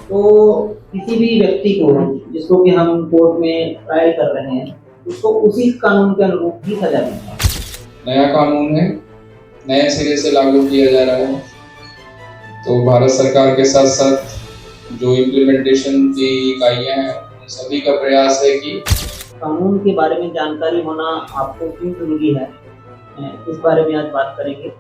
तो किसी भी व्यक्ति को जिसको कि हम कोर्ट में ट्रायल कर रहे हैं, उसको उसी कानून के अनुरूप ही सजा दी जाए। नया कानून है, नए सिरे से लागू किया जा रहा है। तो भारत सरकार के साथ साथ जो इम्प्लीमेंटेशन की इकाइयां हैं, उन सभी का प्रयास है कि कानून के बारे में जानकारी होना आपको क्यों जरूरी है, इस बारे में आज बात करेंगे।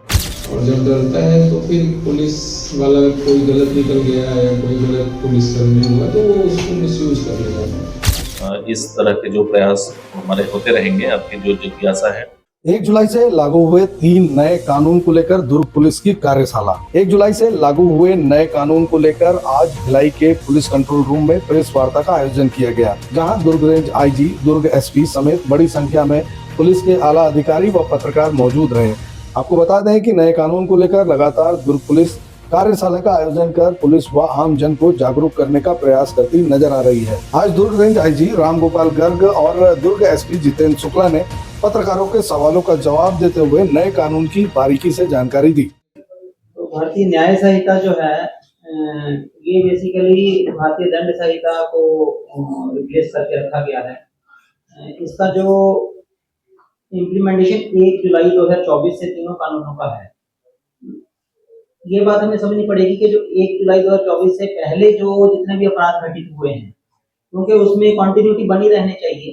और जब डरता है तो फिर पुलिस वाला कोई गलत निकल गया या कोई गलत पुलिस कर्मी हुआ तो वो उसको मिसयूज कर लेगा। इस तरह के जो प्रयास हमारे होते रहेंगे। आपकी जो जिज्ञासा है, 1 जुलाई से लागू हुए 3 नए कानून को लेकर दुर्ग पुलिस की कार्यशाला। 1 जुलाई से लागू हुए नए कानून को लेकर आज भिलाई के पुलिस कंट्रोल रूम में प्रेस वार्ता का आयोजन किया गया, जहां दुर्ग रेंज आईजी, दुर्ग एसपी समेत बड़ी संख्या में पुलिस के आला अधिकारी व पत्रकार मौजूद रहे। आपको बता दें कि नए कानून को लेकर लगातार दुर्ग पुलिस कार्यशाला का आयोजन कर पुलिस व आम जन को जागरूक करने का प्रयास करती नजर आ रही है। आज दुर्ग रेंज आईजी राम गोपाल गर्ग और दुर्ग एसपी जितेंद्र शुक्ला ने पत्रकारों के सवालों का जवाब देते हुए नए कानून की बारीकी से जानकारी दी। तो भारतीय न्याय संहिता जो है, ये बेसिकली भारतीय दंड संहिता को रिप्लेस करके रखा गया है। इसका जो इम्प्लीमेंटेशन 1 जुलाई 2024 से तीनों कानूनों का है। ये बात हमें समझनी पड़ेगी कि जो 1 जुलाई 2024 से पहले जो जितने भी अपराध घटित हुए हैं, क्योंकि उसमें कंटिन्यूटी बनी रहनी चाहिए,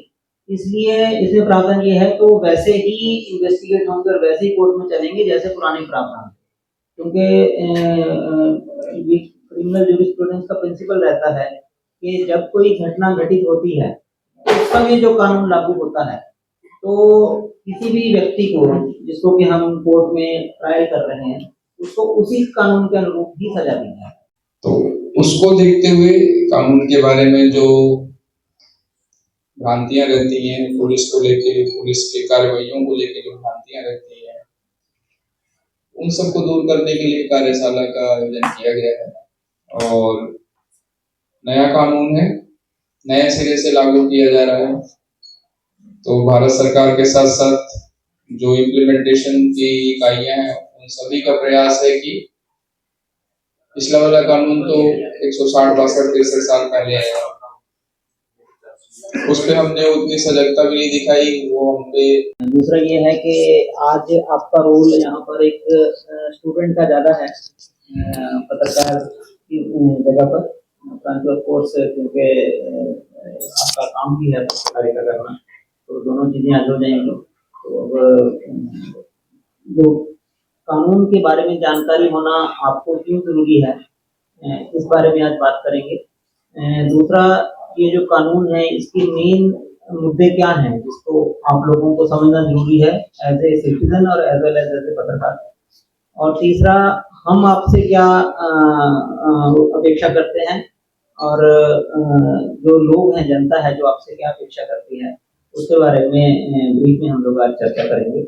इसलिए इसमें प्रावधान ये है तो वैसे ही इन्वेस्टिगेट होंगे और वैसे ही कोर्ट में चलेंगे जैसे पुराने प्रावधान। क्योंकि क्रिमिनल जूरिस्प्रूडेंस का प्रिंसिपल रहता है कि जब कोई घटना घटित होती है तो उस समय जो कानून लागू होता है, तो किसी भी व्यक्ति को जिसको कि हम कोर्ट में ट्रायल कर रहे हैं, उसको उसी कानून के अनुरूप ही सजा दी जाए। तो उसको देखते हुए कानून के बारे में जो भ्रांतियां रहती हैं, पुलिस को लेके, पुलिस के कार्रवाइयों को लेके जो भ्रांतियां रहती हैं, उन सबको दूर करने के लिए कार्यशाला का आयोजन किया गया है। और नया कानून है, नए सिरे से लागू किया जा रहा है। तो भारत सरकार के साथ साथ जो इम्प्लीमेंटेशन की इकाइयां हैं, उन सभी का प्रयास है कि पिछला वाला कानून तो 160-62 साल पहले आया, उस पे हमने उतनी सजगता भी नहीं दिखाई। वो हम पे दूसरा ये है कि आज आपका रोल यहाँ पर एक स्टूडेंट का ज्यादा है पत्रकार की जगह पर, ऑफ कोर्स, क्योंकि आपका काम भी है पत्रकारिता करना, तो दोनों चीजें आज हो जाएंगी। तो अब जो कानून के बारे में जानकारी होना आपको क्यों जरूरी है, इस बारे में आज बात करेंगे। दूसरा, ये जो कानून है इसकी मेन मुद्दे क्या हैं जिसको आप लोगों को समझना जरूरी है एज ए सिटीजन और एज वेल एज ए पत्रकार। और तीसरा, हम आपसे क्या अपेक्षा करते हैं और जो लोग हैं, जनता है जो आपसे क्या अपेक्षा करती है, उसके बारे में ब्रीफ में हम लोग आज चर्चा करेंगे।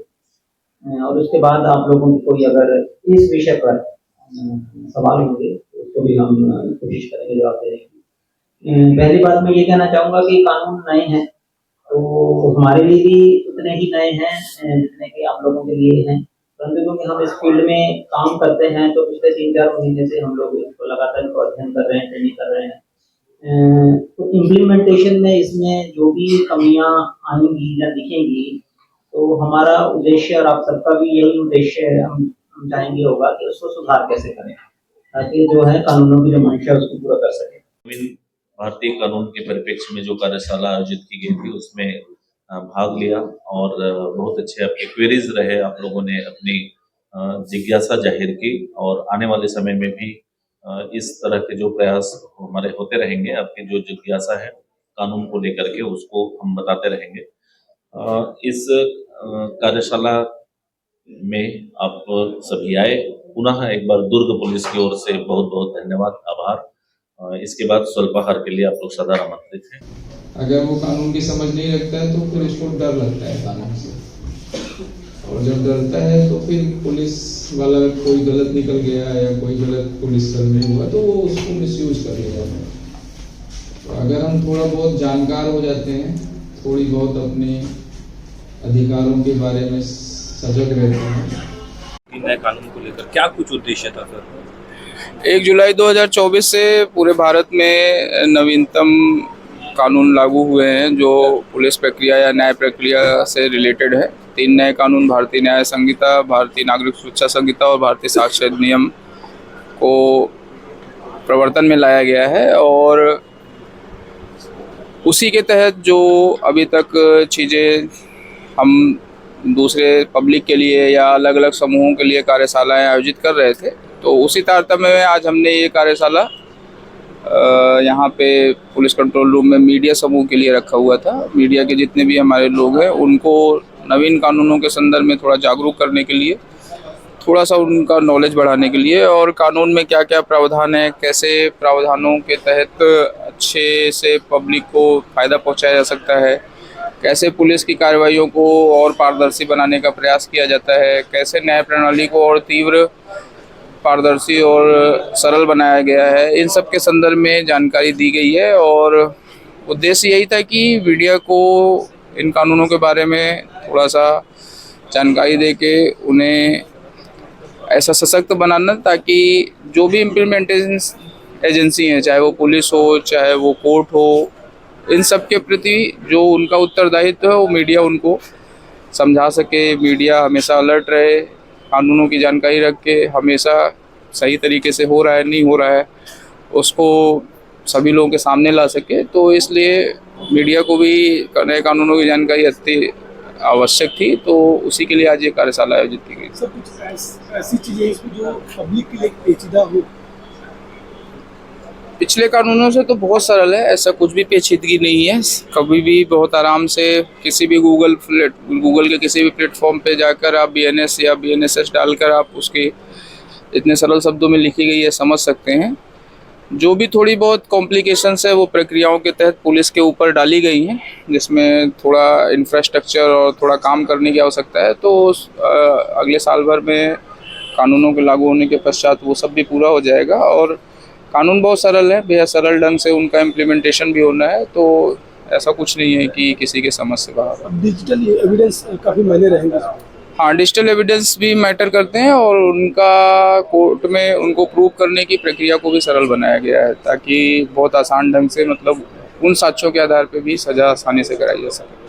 और उसके बाद आप लोगों की कोई अगर इस विषय पर सवाल होंगे तो उसको भी हम कोशिश करेंगे जवाब देने की। पहली बात मैं ये कहना चाहूँगा कि कानून नए हैं तो हमारे लिए भी उतने ही नए हैं जितने कि आप लोगों के लिए हैं, परंतु क्योंकि हम इस फील्ड में काम करते हैं तो पिछले 3-4 महीने से हम लोग इसको लगातार अध्ययन कर रहे हैं, ट्रेनिंग कर रहे हैं। तो इम्प्लीमेंटेशन में इसमें जो भी कमियां आएंगी या दिखेंगी, तो हमारा उद्देश्य और आप सबका भी यही उद्देश्य है, हम चाहेंगे होगा कि उसको सुधार कैसे करें ताकि जो है कानूनों की जो मंशा उसको पूरा कर सके। भारतीय कानून के परिप्रेक्ष्य में जो कार्यशाला आयोजित की गई थी उसमें भाग लिया और बहुत अच्छे आपके क्वेरीज रहे। आप लोगों ने अपनी जिज्ञासा जाहिर की और आने वाले समय में भी इस तरह के जो प्रयास हमारे होते रहेंगे। आपकी जो जिज्ञासा है कानून को लेकर के, उसको हम बताते रहेंगे। इस कार्यशाला में आप सभी आए, पुनः एक बार दुर्ग पुलिस की ओर से बहुत बहुत धन्यवाद, आभार। इसके बाद स्वल्पाहार के लिए आप लोग सदा आमंत्रित हैं। अगर वो कानून की समझ नहीं रखता है तो फिर उसको डर लगता है कानून से, और जब डरता है तो फिर पुलिस वाला कोई गलत निकल गया या कोई गलत पुलिस कर्मी हुआ तो वो उसको मिसयूज कर लेगा। तो अगर हम थोड़ा बहुत जानकार हो जाते हैं, थोड़ी बहुत अपने अधिकारों के बारे में सजग रहते हैं। नए कानून को लेकर क्या कुछ उद्देश्य था सर? 1 जुलाई 2024 से पूरे भारत में नवीनतम कानून लागू हुए हैं जो पुलिस प्रक्रिया या न्याय प्रक्रिया से रिलेटेड है। 3 नए कानून भारतीय न्याय संहिता, भारतीय नागरिक सुरक्षा संहिता और भारतीय साक्ष्य अधिनियम को प्रवर्तन में लाया गया है और उसी के तहत जो अभी तक चीज़ें हम दूसरे पब्लिक के लिए या अलग अलग समूहों के लिए कार्यशालाएं आयोजित कर रहे थे, तो उसी तारतम्य में आज हमने ये कार्यशाला यहाँ पे पुलिस कंट्रोल रूम में मीडिया समूह के लिए रखा हुआ था। मीडिया के जितने भी हमारे लोग हैं उनको नवीन कानूनों के संदर्भ में थोड़ा जागरूक करने के लिए, थोड़ा सा उनका नॉलेज बढ़ाने के लिए और कानून में क्या क्या प्रावधान है, कैसे प्रावधानों के तहत अच्छे से पब्लिक को फ़ायदा पहुंचाया जा सकता है, कैसे पुलिस की कार्रवाइयों को और पारदर्शी बनाने का प्रयास किया जाता है, कैसे न्याय प्रणाली को और तीव्र, पारदर्शी और सरल बनाया गया है, इन सब के संदर्भ में जानकारी दी गई है। और उद्देश्य यही था कि मीडिया को इन कानूनों के बारे में थोड़ा सा जानकारी दे के उन्हें ऐसा सशक्त बनाना ताकि जो भी इम्प्लीमेंटेशन एजेंसी हैं, चाहे वो पुलिस हो, चाहे वो कोर्ट हो, इन सब के प्रति जो उनका उत्तरदायित्व है वो मीडिया उनको समझा सके। मीडिया हमेशा अलर्ट रहे, कानूनों की जानकारी रख के हमेशा सही तरीके से हो रहा है नहीं हो रहा है उसको सभी लोगों के सामने ला सके। तो इसलिए मीडिया को भी नए कानूनों की जानकारी अति आवश्यक थी, तो उसी के लिए आज ये कार्यशाला आयोजित की गई। सब कुछ ऐसी चीजें इसमें जो पब्लिक के लिए पेचीदा हो। पिछले कानूनों से तो बहुत सरल है, ऐसा कुछ भी पेचीदगी नहीं है। कभी भी बहुत आराम से किसी भी गूगल के किसी भी प्लेटफॉर्म पे जाकर आप BNS या BNSS डालकर आप उसके इतने सरल शब्दों में लिखी गई है समझ सकते हैं। जो भी थोड़ी बहुत कॉम्प्लिकेशंस है वो प्रक्रियाओं के तहत पुलिस के ऊपर डाली गई हैं, जिसमें थोड़ा इंफ्रास्ट्रक्चर और थोड़ा काम करने की आवश्यकता है। तो अगले साल भर में कानूनों के लागू होने के पश्चात वो सब भी पूरा हो जाएगा और कानून बहुत सरल है, बेहद सरल ढंग से उनका इम्प्लीमेंटेशन भी होना है। तो ऐसा कुछ नहीं है कि किसी के समझ से बाहर। अब डिजिटल एविडेंस काफी मायने रहेंगे। हाँ, डिजिटल एविडेंस भी मैटर करते हैं और उनका कोर्ट में उनको प्रूव करने की प्रक्रिया को भी सरल बनाया गया है ताकि बहुत आसान ढंग से मतलब उन साक्ष्यों के आधार पर भी सज़ा आसानी से कराई जा सके।